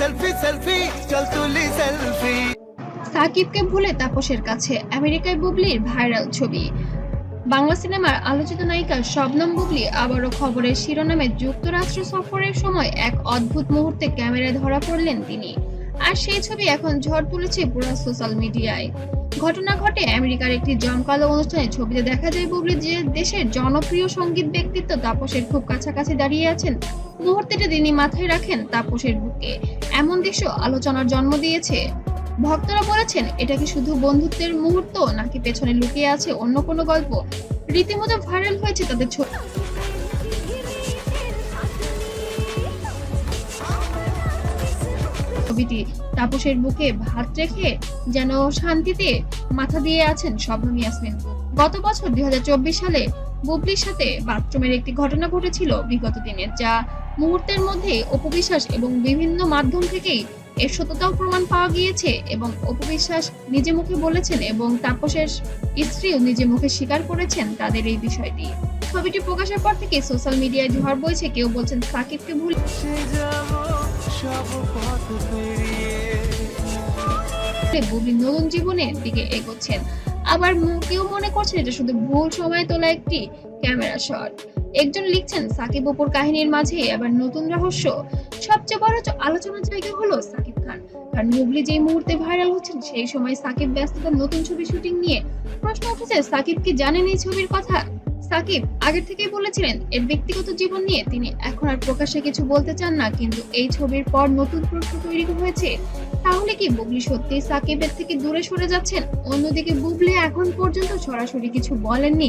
Selfie selfie চল তুলি selfie. সাকিবকে ভুলে তাপসের কাছে আমেরিকায় বুবলির ভাইরাল ছবি। বাংলা সিনেমার আলোচিত নায়িকা শবনম বুবলি আবারও খবরের শিরোনামে যুক্তরাষ্ট্র সফরের সময় এক অদ্ভুত মুহূর্তে ক্যামেরায় ধরা পড়লেন তিনি। আর সেই ছবি এখন ঝড় তুলেছে পুরো সোশ্যাল মিডিয়ায়। ঘটনা ঘটে আমেরিকার একটি জমকালো অনুষ্ঠানে। ছবিতে দেখা যায় বুবলি যে দেশের জনপ্রিয় সঙ্গীত ব্যক্তিত্ব তাপসের খুব কাছাকাছি দাঁড়িয়ে আছেন। মুহূর্তটা তিনি মাথায় রাখেন তাপসের বুকে। এমন দৃশ্য আলোচনার জন্ম দিয়েছে। ভক্তরা বলেছেন, এটা কি শুধু বন্ধুত্বের মুহূর্ত নাকি পেছনে লুকিয়ে আছে অন্য কোনো গল্প। রীতিমতো ভাইরাল হয়েছে তাদের ছবিটি। তাপসের বুকে ভাত রেখে যেন শান্তিতে মাথা দিয়ে আছেন শবনম ইয়াসমিন। গত বছর 2024 সালে বুবলির সাথে বাথরুমের একটি ঘটনা ঘটেছিল বিগত দিনে, যা মুহূর্তের মধ্যে অপবিশ্বাস এবং বিভিন্ন মাধ্যম থেকেই এর সত্যতাও প্রমাণ পাওয়া গিয়েছে। এবং অপবিশ্বাস নিজে মুখে বলেছেন এবং তাপসের স্ত্রীও নিজে মুখে স্বীকার করেছেন তাদের এই বিষয়টি। ছবিটি প্রকাশের পর থেকে সোশ্যাল মিডিয়ায় ঝড় বইছে। কেউ বলছেন সাকিবকে ভুলে বুবলি নতুন জীবনের দিকে এগোচ্ছেন। আবার কেউ মনে করছেন এটা শুধু ভুল সময় তোলা একটি ক্যামেরা শট। একজন লিখছেন, সাকিব অপুর কাহিনীর মাঝে আবার নতুন রহস্য। সবচেয়ে বড় আলোচনার জায়গা হলো সাকিব খান। কারণ বুবলি যেই মুহূর্তে ভাইরাল হচ্ছেন সেই সময় সাকিব ব্যস্ততার নতুন ছবি শুটিং নিয়ে। প্রশ্ন উঠেছে, সাকিব কি জানেন এই ছবির কথা? সাকিব আগে থেকেই বলেছিলেন এর ব্যক্তিগত জীবন নিয়ে তিনি এখন আর প্রকাশ্যে কিছু বলতে চান না। কিন্তু এই ছবির পর নতুন প্রশ্ন তৈরি হয়েছে, তাহলে কি বুবলি সত্যি সাকিবের থেকে দূরে সরে যাচ্ছেন? অন্যদিকে বুবলি এখন পর্যন্ত সরাসরি কিছু বলেননি,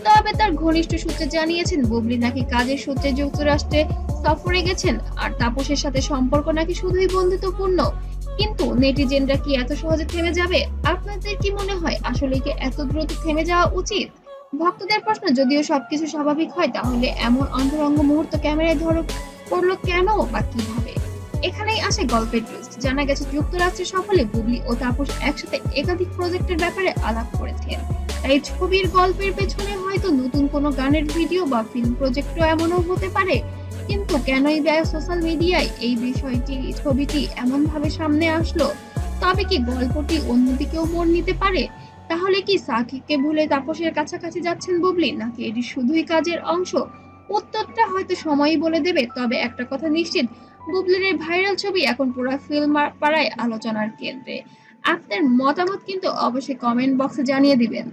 তবে তার ঘনিষ্ঠ সূত্রে জানিয়েছেন বুবলি নাকি কাজের সূত্রে যুক্তরাষ্ট্রে সফরে গেছেন আর তাপসের সাথে সম্পর্ক নাকি শুধুই বন্ধুত্বপূর্ণ। কিন্তু নেটিজেনরা কি এত সহজে থেমে যাবে? আপনাদের কি মনে হয় আসলে কি এত দ্রুত থেমে যাওয়া উচিত? ভক্তদের প্রশ্ন, যদিও সবকিছু স্বাভাবিক হয় তাহলে এমন অন্তরঙ্গ মুহূর্ত ক্যামেরায় ধরা পড়লো কেন বা কিভাবে? এখানেই আসে গল্পের টুইস্ট। জানা গেছে যুক্তরাষ্ট্রের সফলে বুবলি ও তাপস একসাথে একাধিক প্রজেক্টের ব্যাপারে আলাপ করেছেন। তাই ছবির গল্পের পেছনে হয়তো নতুন কোনো গানের ভিডিও বা ফিল্ম প্রজেক্টও এমনও হতে পারে। কিন্তু কেনই বা সোশ্যাল মিডিয়ায় এই ছবিটি এমন ভাবে সামনে আসলো? তবে কি গল্পটি অন্যদিকেও মোড় নিতে পারে? তাহলে কি সাকিবকে ভুলে তাপসের কাছাকাছি যাচ্ছেন বুবলি, নাকি এটি শুধুই কাজের অংশ? উত্তরটা হয়তো সময়ই বলে দেবে। তবে একটা কথা নিশ্চিত, বুবলির এই ভাইরাল ছবি এখন পুরো ফিল্ম পাড়ায় আলোচনার কেন্দ্রে। আপনার মতামত কিন্তু অবশ্যই কমেন্ট বক্সে জানিয়ে দিবেন।